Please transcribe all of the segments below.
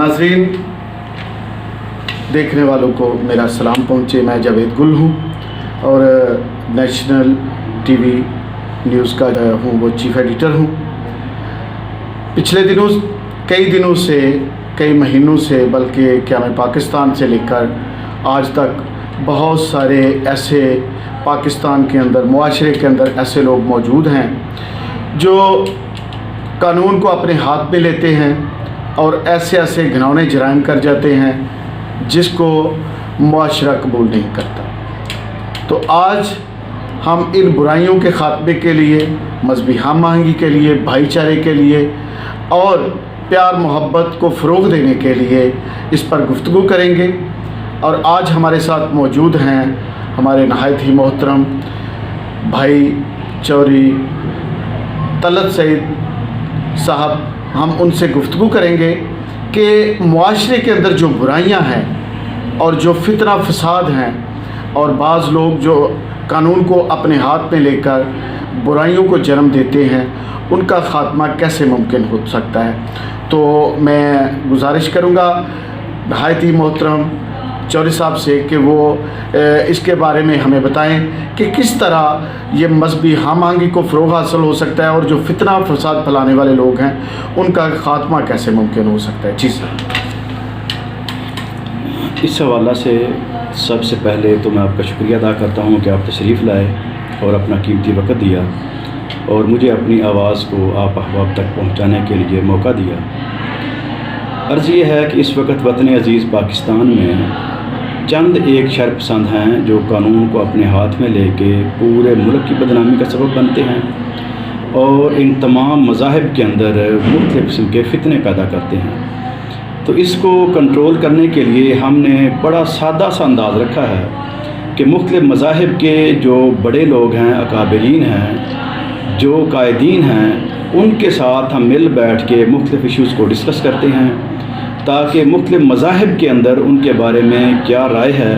नाज़रीन, देखने वालों को मेरा सलाम पहुँचे। मैं जावेद गुल हूँ और नेशनल टीवी न्यूज़ का हूँ वो चीफ़ एडिटर हूँ। पिछले दिनों कई दिनों से, कई महीनों से, बल्कि क्या मैं पाकिस्तान से लेकर आज तक बहुत सारे ऐसे पाकिस्तान के अंदर, मुआशरे के अंदर ऐसे लोग मौजूद हैं जो कानून को अपने हाथ में लेते हैं और ऐसे ऐसे घिनौने जराइम कर जाते हैं जिसको मुआशरा कबूल नहीं करता। तो आज हम इन बुराइयों के ख़ात्मे के लिए, मजहबी हम आहंगी के लिए, भाईचारे के लिए और प्यार मोहब्बत को फ़रोग़ देने के लिए इस पर गुफ्तगू करेंगे। और आज हमारे साथ मौजूद हैं हमारे नहायत ही मोहतरम भाई चौधरी तलत सईद साहब। हम उनसे गुफ्तगू करेंगे कि मुआशरे के अंदर जो बुराइयां हैं और जो फितना फसाद हैं और बाज़ लोग जो कानून को अपने हाथ में लेकर बुराइयों को जन्म देते हैं, उनका ख़ात्मा कैसे मुमकिन हो सकता है। तो मैं गुजारिश करूँगा नहायत ही मोहतरम चौधरी साहब से कि वो इसके बारे में हमें बताएं कि किस तरह ये मजहबी हम आहंगी को फ़रोग़ हासिल हो सकता है और जो फितना फसाद फैलाने वाले लोग हैं उनका ख़ात्मा कैसे मुमकिन हो सकता है। जी सर। इस हवाला से सबसे पहले तो मैं आपका शुक्रिया अदा करता हूँ कि आप तशरीफ़ लाए और अपना कीमती वक़्त दिया और मुझे अपनी आवाज़ को आप अहबाब तक पहुँचाने के लिए मौका दिया। अर्ज़ ये है कि इस वक्त वतन अज़ीज़ पाकिस्तान में चंद एक शरपसंद हैं जो कानून को अपने हाथ में लेके पूरे मुल्क की बदनामी का सबब बनते हैं और इन तमाम मज़ाहिब के अंदर मुख्तलिफ़ किस्म के फितने पैदा करते हैं। तो इसको कंट्रोल करने के लिए हमने बड़ा सादा सा अंदाज़ रखा है कि मुख्तलिफ़ मज़ाहिब के जो बड़े लोग हैं, अकाबरीन हैं, जो कायदीन हैं, उनके साथ हम मिल बैठ के मुख्तलिफ़ इश्यूज़ को डिस्कस करते हैं ताकि मुख्तलिफ़ मज़ाहिब के अंदर उनके बारे में क्या राय है,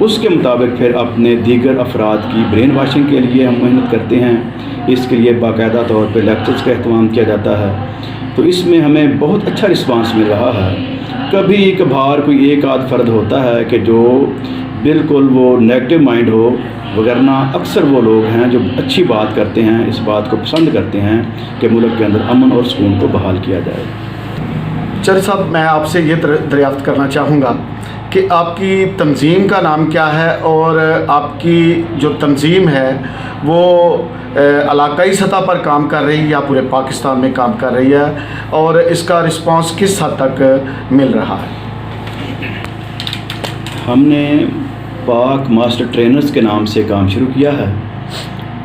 उसके मुताबिक फिर अपने दीगर अफराद की ब्रेन वाशिंग के लिए हम मेहनत करते हैं। इसके लिए बाकायदा तौर पर लेक्चर्स का अहतमाम किया जाता है। तो इसमें हमें बहुत अच्छा रिस्पांस मिल रहा है। कभी कभार कोई एक आध फ़र्द होता है कि जो बिल्कुल वो नेगेटिव माइंड हो, वगरना अक्सर वो लोग हैं जो अच्छी बात करते हैं, इस बात को पसंद करते हैं कि मुल्क के अंदर अमन और सुकून को बहाल किया जाए। चौधरी साहब, मैं आपसे ये दरियाफ़्त करना चाहूँगा कि आपकी तंज़ीम का नाम क्या है और आपकी जो तंज़ीम है वो इलाकाई सतह पर काम कर रही है या पूरे पाकिस्तान में काम कर रही है और इसका रिस्पांस किस हद तक मिल रहा है। हमने पाक मास्टर ट्रेनर्स के नाम से काम शुरू किया है।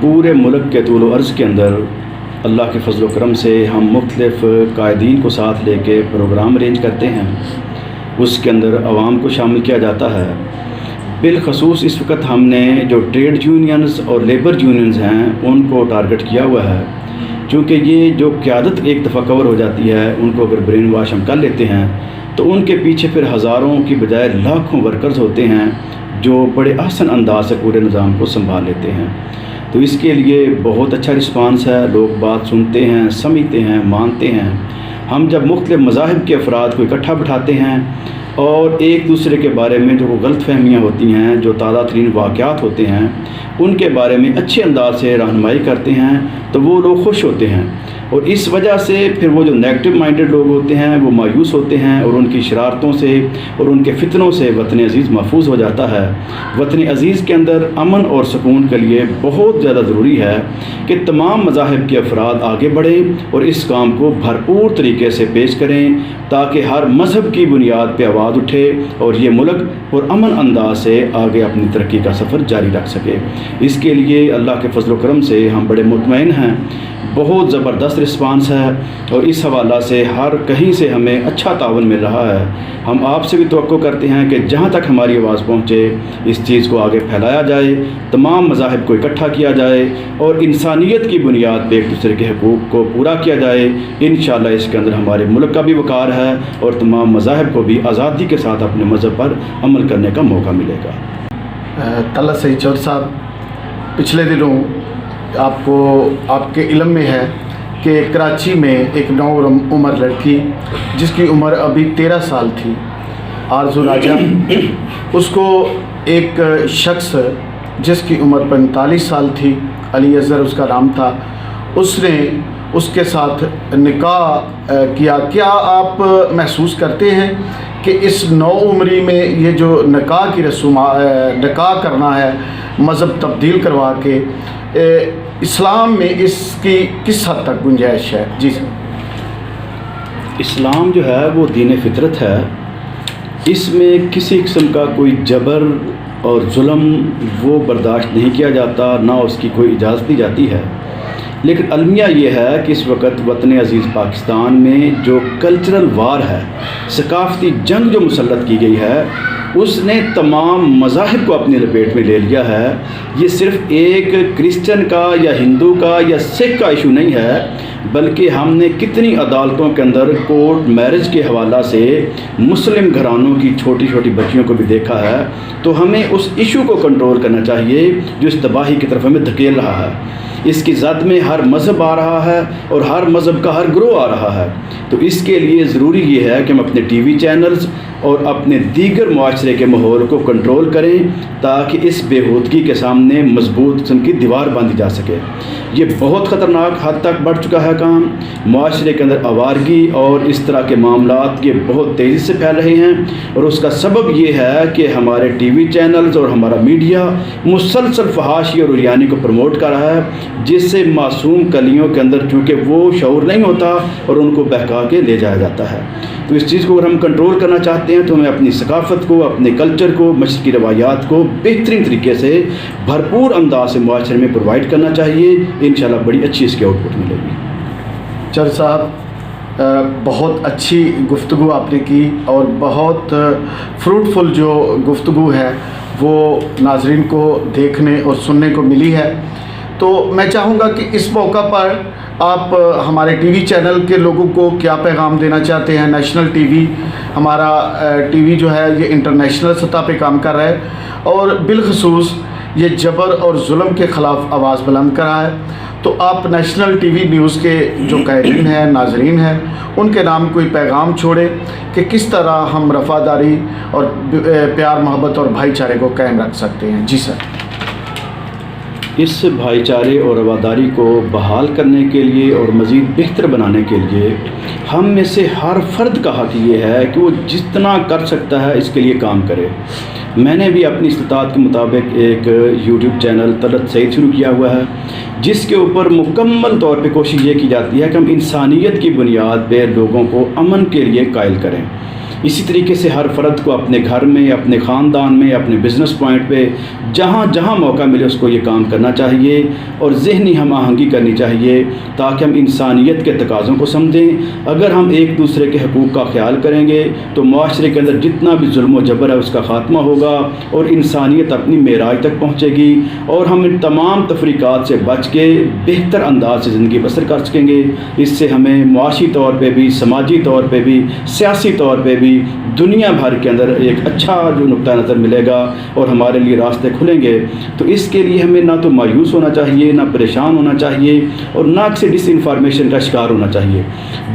पूरे मुल्क के तूल व अर्ज़ के अंदर अल्लाह के फजल व करम से हम मुख्तलिफ़ कायदीन को साथ लेके प्रोग्राम अरेंज करते हैं। उसके अंदर आवाम को शामिल किया जाता है। बिलखसूस इस वक्त हमने जो ट्रेड यूनियंस और लेबर यूनियंस हैं उनको टारगेट किया हुआ है, क्योंकि ये जो क़यादत एक दफ़ा कवर हो जाती है, उनको अगर ब्रेन वाश हम कर लेते हैं तो उनके पीछे फिर हज़ारों की बजाय लाखों वर्कर्स होते हैं जो बड़े आसान अंदाज से पूरे निज़ाम को संभाल लेते हैं। तो इसके लिए बहुत अच्छा रिस्पांस है। लोग बात सुनते हैं, समझते हैं, मानते हैं। हम जब मुख्तलिफ़ मज़ाहिब के अफराद को इकट्ठा बिठाते हैं और एक दूसरे के बारे में जो गलत फहमियाँ होती हैं, जो ताज़ा तरीन वाक़यात होते हैं, उनके बारे में अच्छे अंदाज से रहनुमाई करते हैं तो वो लोग खुश होते हैं। और इस वजह से फिर वो जो नेगेटिव माइंडेड लोग होते हैं वो मायूस होते हैं और उनकी शरारतों से और उनके फितनों से वतन अज़ीज़ महफूज हो जाता है। वतन अज़ीज़ के अंदर अमन और सुकून के लिए बहुत ज़्यादा ज़रूरी है कि तमाम मज़ाहिब के अफराद आगे बढ़ें और इस काम को भरपूर तरीके से पेश करें ताकि हर मज़हब की बुनियाद पर आवाज़ उठे और ये मुल्क और अमन अंदाज से आगे अपनी तरक्की का सफ़र जारी रख सके। इसके लिए अल्लाह के फजल व करम से हम बड़े मुतमईन हैं। बहुत ज़बरदस्त रिस्पांस है और इस हवाला से हर कहीं से हमें अच्छा तावन मिल रहा है। हम आपसे भी तवक्को करते हैं कि जहाँ तक हमारी आवाज़ पहुँचे इस चीज़ को आगे फैलाया जाए, तमाम मज़ाहिब को इकट्ठा किया जाए और इंसानियत की बुनियाद पर एक दूसरे के हकूक़ को पूरा किया जाए। इंशाअल्लाह इसके अंदर हमारे मुल्क का भी वक़ार है और तमाम मज़ाहिब को भी आज़ादी के साथ अपने मज़हब पर अमल करने का मौका मिलेगा। तलत सईद चौधरी साहब, पिछले दिनों आपको आपके इल्म में है کہ کراچی میں ایک نو عمر لڑکی جس کی عمر ابھی 13 سال تھی، آرزو راجہ، اس کو ایک شخص جس کی عمر 45 سال تھی، علی اظہر اس کا نام تھا، اس نے اس کے ساتھ نکاح کیا۔ کیا آپ محسوس کرتے ہیں کہ اس نو عمری میں یہ جو نکاح کی نکاح کرنا ہے مذہب تبدیل کروا کے، اسلام میں اس کی کس حد تک گنجائش ہے؟ جی سر۔ اسلام جو ہے وہ دین فطرت ہے، اس میں کسی قسم کا کوئی جبر اور ظلم وہ برداشت نہیں کیا جاتا، نہ اس کی کوئی اجازت دی جاتی ہے۔ لیکن المیہ یہ ہے کہ اس وقت وطن عزیز پاکستان میں جو کلچرل وار ہے، ثقافتی جنگ جو مسلط کی گئی ہے، اس نے تمام مذاہب کو اپنی لپیٹ میں لے لیا ہے۔ یہ صرف ایک کرسچن کا یا ہندو کا یا سکھ کا ایشو نہیں ہے، بلکہ ہم نے کتنی عدالتوں کے اندر کورٹ میرج کے حوالہ سے مسلم گھرانوں کی چھوٹی چھوٹی بچیوں کو بھی دیکھا ہے۔ تو ہمیں اس ایشو کو کنٹرول کرنا چاہیے جو اس تباہی کی طرف ہمیں دھکیل رہا ہے۔ اس کی زد میں ہر مذہب آ رہا ہے اور ہر مذہب کا ہر گروہ آ رہا ہے۔ تو اس کے لیے ضروری یہ ہے کہ ہم اپنے ٹی وی چینلز اور اپنے دیگر معاشرے کے ماحول کو کنٹرول کریں تاکہ اس بےہودگی کے سامنے مضبوط قسم کی دیوار باندھی جا سکے۔ یہ بہت خطرناک حد تک بڑھ چکا ہے کام، معاشرے کے اندر آوارگی اور اس طرح کے معاملات یہ بہت تیزی سے پھیل رہے ہیں، اور اس کا سبب یہ ہے کہ ہمارے ٹی وی چینلز اور ہمارا میڈیا مسلسل فحاشی اور عریانی کو پروموٹ کر رہا ہے، جس سے معصوم کلیوں کے اندر چونکہ وہ شعور نہیں ہوتا اور ان کو بہکا کے لے جایا جاتا ہے۔ تو اس چیز کو اگر ہم کنٹرول کرنا چاہتے ہیں تو ہمیں اپنی ثقافت کو، اپنے کلچر کو، مشرقی روایات کو بہترین طریقے سے بھرپور انداز سے معاشرے میں پرووائڈ کرنا چاہیے۔ انشاءاللہ بڑی اچھی اس کی آؤٹ پٹ ملے گی۔ چر صاحب، بہت اچھی گفتگو آپ نے کی اور بہت فروٹفل جو گفتگو ہے وہ ناظرین کو دیکھنے اور سننے کو ملی ہے۔ تو میں چاہوں گا کہ اس موقع پر آپ ہمارے ٹی وی چینل کے لوگوں کو کیا پیغام دینا چاہتے ہیں؟ نیشنل ٹی وی، ہمارا ٹی وی جو ہے یہ انٹرنیشنل سطح پہ کام کر رہا ہے اور بالخصوص یہ جبر اور ظلم کے خلاف آواز بلند کر رہا ہے۔ تو آپ نیشنل ٹی وی نیوز کے جو قائدین ہیں، ناظرین ہیں، ان کے نام کوئی پیغام چھوڑے کہ کس طرح ہم رفاداری اور پیار محبت اور بھائی چارے کو قائم رکھ سکتے ہیں؟ جی سر۔ اس بھائی چارے اور رواداری کو بحال کرنے کے لیے اور مزید بہتر بنانے کے لیے ہم میں سے ہر فرد کا حق یہ ہے کہ وہ جتنا کر سکتا ہے اس کے لیے کام کرے۔ میں نے بھی اپنی استطاعت کے مطابق ایک یوٹیوب چینل طلعت سعید شروع کیا ہوا ہے، جس کے اوپر مکمل طور پہ کوشش یہ کی جاتی ہے کہ ہم انسانیت کی بنیاد پہ لوگوں کو امن کے لیے قائل کریں۔ اسی طریقے سے ہر فرد کو اپنے گھر میں، اپنے خاندان میں، اپنے بزنس پوائنٹ پہ جہاں جہاں موقع ملے اس کو یہ کام کرنا چاہیے اور ذہنی ہم آہنگی کرنی چاہیے تاکہ ہم انسانیت کے تقاضوں کو سمجھیں۔ اگر ہم ایک دوسرے کے حقوق کا خیال کریں گے تو معاشرے کے اندر جتنا بھی ظلم و جبر ہے اس کا خاتمہ ہوگا اور انسانیت اپنی معراج تک پہنچے گی، اور ہم ان تمام تفریقات سے بچ کے بہتر انداز سے زندگی بسر کر سکیں گے۔ اس سے ہمیں معاشی طور پہ بھی، سماجی طور پہ بھی، سیاسی طور پہ بھی دنیا بھر کے اندر ایک اچھا جو نقطہ نظر ملے گا اور ہمارے لیے راستے کھلیں گے۔ تو اس کے لیے ہمیں نہ تو مایوس ہونا چاہیے، نہ پریشان ہونا چاہیے اور نہ کسی ڈس انفارمیشن کا شکار ہونا چاہیے،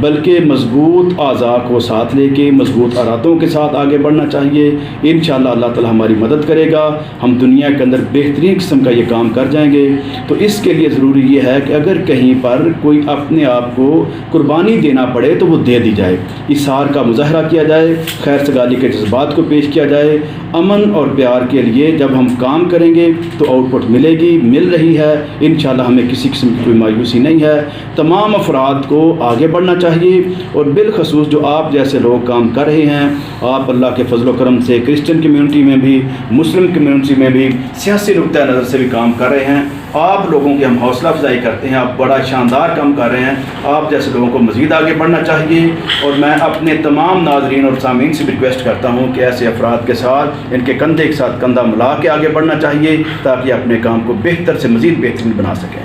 بلکہ مضبوط اعضاء کو ساتھ لے کے مضبوط ارادوں کے ساتھ آگے بڑھنا چاہیے۔ انشاءاللہ اللہ تعالی ہماری مدد کرے گا، ہم دنیا کے اندر بہترین قسم کا یہ کام کر جائیں گے۔ تو اس کے لیے ضروری یہ ہے کہ اگر کہیں پر کوئی اپنے آپ کو قربانی دینا پڑے تو وہ دے دی جائے، اظہار کا مظاہرہ کیا جائے، خیر سگالی کے جذبات کو پیش کیا جائے۔ امن اور پیار کے لیے جب ہم کام کریں گے تو آؤٹ پٹ ملے گی، مل رہی ہے۔ انشاءاللہ ہمیں کسی قسم کی کوئی مایوسی نہیں ہے۔ تمام افراد کو آگے بڑھنا چاہیے اور بالخصوص جو آپ جیسے لوگ کام کر رہے ہیں، آپ اللہ کے فضل و کرم سے کرسچن کمیونٹی میں بھی، مسلم کمیونٹی میں بھی، سیاسی نقطۂ نظر سے بھی کام کر رہے ہیں، آپ لوگوں کی ہم حوصلہ افزائی کرتے ہیں۔ آپ بڑا شاندار کام کر رہے ہیں، آپ جیسے لوگوں کو مزید آگے بڑھنا چاہیے۔ اور میں اپنے تمام ناظرین اور سامعین سے بھی ریکویسٹ کرتا ہوں کہ ایسے افراد کے ساتھ ان کے کندھے کے ساتھ کندھا ملا کے آگے بڑھنا چاہیے تاکہ اپنے کام کو بہتر سے مزید بہترین بنا سکیں۔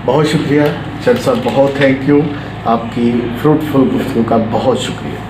بہت شکریہ چر صاحب، بہت تھینک یو، آپ کی فروٹفل گفتگو کا بہت شکریہ۔